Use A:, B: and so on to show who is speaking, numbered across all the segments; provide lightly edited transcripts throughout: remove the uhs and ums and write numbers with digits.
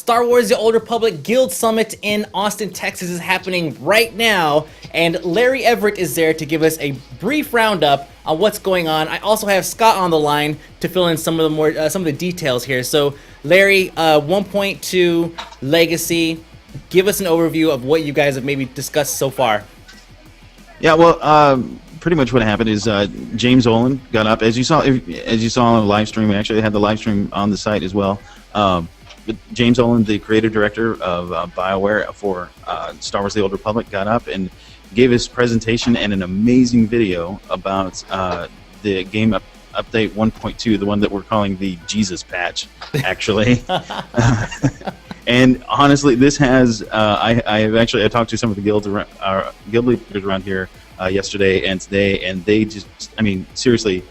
A: Star Wars The Old Republic Guild Summit in Austin, Texas is happening right now, and Larry Everett is there to give us a brief roundup on what's going on. I also have Scott on the line to fill in some of the details here. So, Larry, 1.2 Legacy, give us an overview of what you guys have maybe discussed so far.
B: Yeah, well, pretty much what happened is James Olin got up, as you saw on the live stream. We actually had the live stream on the site as well. But James Olin, the creative director of BioWare for Star Wars: The Old Republic, got up and gave his presentation and an amazing video about the game update 1.2, the one that we're calling the Jesus patch, actually. And honestly, this has I talked to some of the guild leaders around here yesterday and today, and they just, I mean, seriously,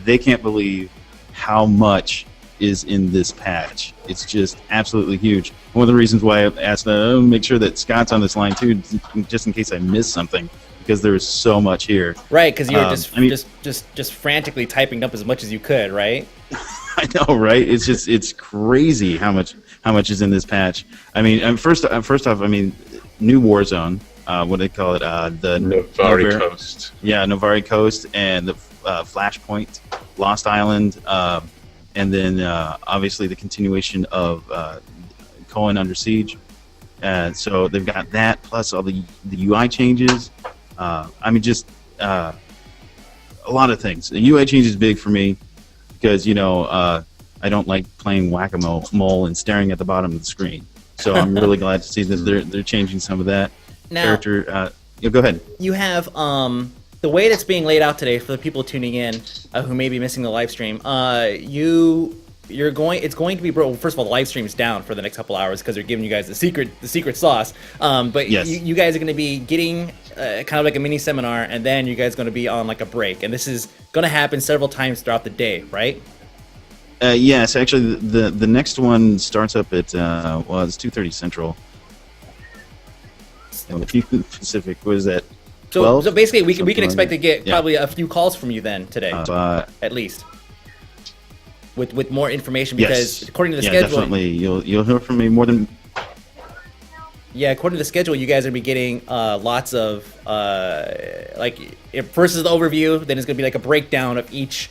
B: they can't believe how much is in this patch. It's just absolutely huge. One of the reasons why I asked to make sure that Scott's on this line too, just in case I missed something, because there is so much here.
A: Right, because you were just frantically typing up as much as you could, right?
B: I know, right? It's crazy how much is in this patch. I mean, first off, I mean, new war zone. What do they call it? The
C: Novari Coast.
B: Yeah, Novari Coast, and the Flashpoint, Lost Island, and then obviously the continuation of Cohen Under Siege. So they've got that, plus all the UI changes. I mean, just a lot of things. The UI change is big for me because, you know, I don't like playing whack-a-mole and staring at the bottom of the screen. So I'm really glad to see that they're changing some of that.
A: Now,
B: character. Go ahead.
A: You have the way that's being laid out today for the people tuning in who may be missing the live stream. It's going to be, first of all, the live stream is down for the next couple hours because they're giving you guys the secret sauce. But
B: yes,
A: you guys are going to be getting kind of like a mini seminar, and then you guys are going to be on like a break, and this is going to happen several times throughout the day, right?
B: Yes, actually, the next one starts up at well, it's 2:30 Central. Pacific. What is that? 12?
A: So basically, we can expect to get probably a few calls from you then today, at least, with more information, because according to the schedule,
B: definitely you'll hear from me more than.
A: Yeah, according to the schedule, you guys are gonna be getting lots of first is the overview, then it's gonna be like a breakdown of each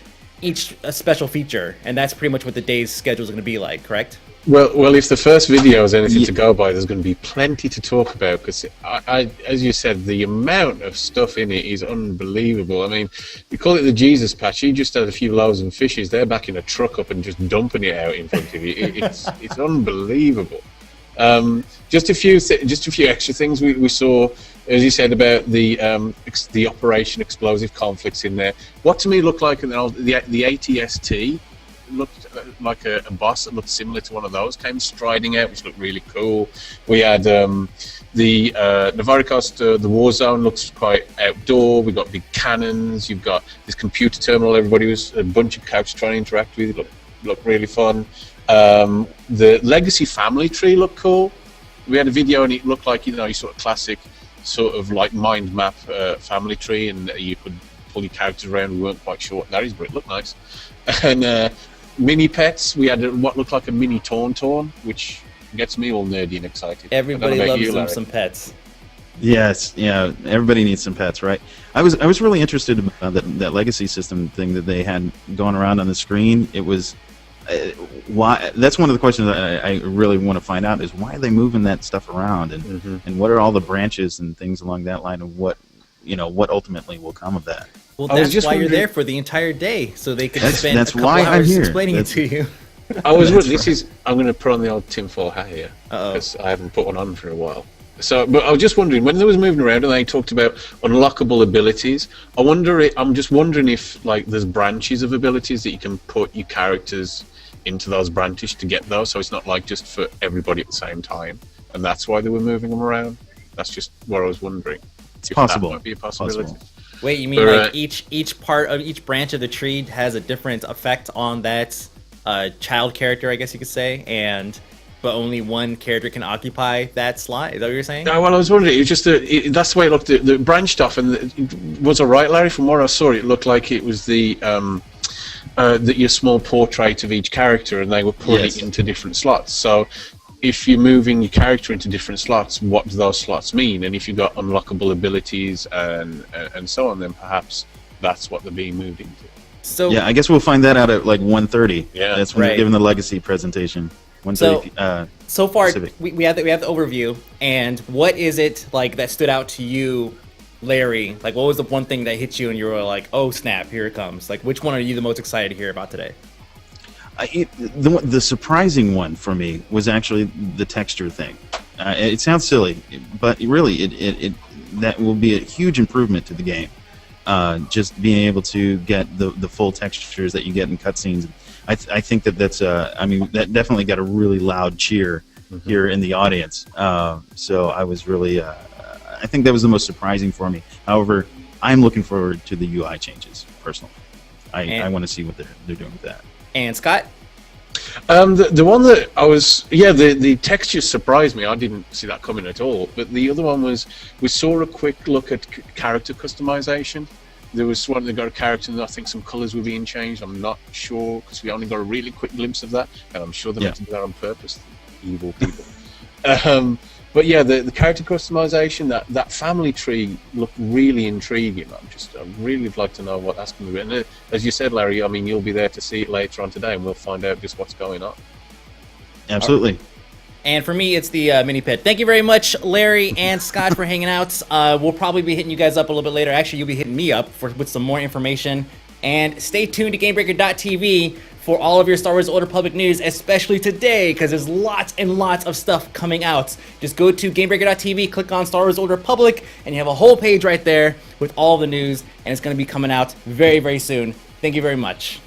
A: special feature, and that's pretty much what the day's schedule is gonna be like, correct?
C: Well, if the first video is anything to go by, there's going to be plenty to talk about, because, as you said, the amount of stuff in it is unbelievable. I mean, we call it the Jesus patch. You just had a few loaves and fishes. They're backing a truck up and just dumping it out in front of you. It's unbelievable. Just a few extra things we saw, as you said, about the Operation Explosive Conflicts in there. What to me looked like the ATST. Looked like a boss that looked similar to one of those, came striding out, which looked really cool. We had the Novari Coast, the war zone looks quite outdoor. We've got big cannons. You've got this computer terminal. Everybody was a bunch of couch trying to interact with. It looked really fun. The Legacy family tree looked cool. We had a video and it looked like, you know, your sort of classic sort of like mind map family tree, and you could pull your characters around. We weren't quite sure what that is, but it looked nice. And mini pets, we had what looked like a mini Tauntaun, which gets me all nerdy and excited.
A: Everybody loves some pets.
B: Yes, yeah, everybody needs some pets, right? I was really interested about that legacy system thing that they had going around on the screen. It was why, that's one of the questions that I really want to find out, is why are they moving that stuff around, and and what are all the branches and things along that line of what ultimately will come of that.
A: Well, that's why you're there for the entire day, so they could spend a couple
B: why
A: hours
B: I'm here.
A: explaining it to you.
C: I'm going to put on the old tinfoil hat here, because I haven't put one on for a while. So, but I was just wondering, when they was moving around and they talked about unlockable abilities, I'm just wondering if, like, there's branches of abilities that you can put your characters into those branches to get those, so it's not like just for everybody at the same time, and that's why they were moving them around. That's just what I was wondering.
B: It's possible.
C: That might be a possibility.
A: Wait, you mean like each part of each branch of the tree has a different effect on that child character, I guess you could say, but only one character can occupy that slot? Is that what you're saying?
C: Well, I was wondering. It was just that's the way it looked. The branched off, and it was alright, Larry. From what I saw, it looked like it was your small portrait of each character, and they were putting it into different slots. So if you're moving your character into different slots, what do those slots mean? And if you've got unlockable abilities and so on, then perhaps that's what they're being moved into.
A: So
B: Yeah, I guess we'll find that out at like 1:30.
C: Yeah.
B: That's when
A: Right.
B: they're giving the legacy presentation. 1:30.
A: so far
B: Pacific.
A: we have the overview, and what is it like that stood out to you, Larry? Like, what was the one thing that hit you and you were like, oh snap, here it comes? Like, which one are you the most excited to hear about today?
B: The surprising one for me was actually the texture thing. It sounds silly, but really, it that will be a huge improvement to the game. Just being able to get the full textures that you get in cutscenes. I think that's I mean, that definitely got a really loud cheer here in the audience. So I was really I think that was the most surprising for me. However, I'm looking forward to the UI changes personally. I want to see what they're doing with that.
A: And Scott?
C: The one that I was, the textures surprised me. I didn't see that coming at all. But the other one was, we saw a quick look at character customization. There was one that got a character, and I think some colors were being changed. I'm not sure, because we only got a really quick glimpse of that, and I'm sure they meant to do that on purpose. Evil people. But yeah, the character customization, that family tree looked really intriguing. I'd really like to know what that's going to be. And as you said, Larry, I mean, you'll be there to see it later on today, and we'll find out just what's going on.
B: Absolutely.
A: And for me, it's the mini pit. Thank you very much, Larry and Scott, for hanging out. We'll probably be hitting you guys up a little bit later. Actually, you'll be hitting me up with some more information. And stay tuned to GameBreaker.tv for all of your Star Wars Old Republic news, especially today, because there's lots and lots of stuff coming out. Just go to GameBreaker.tv, click on Star Wars Old Republic, and you have a whole page right there with all the news, and it's going to be coming out very, very soon. Thank you very much.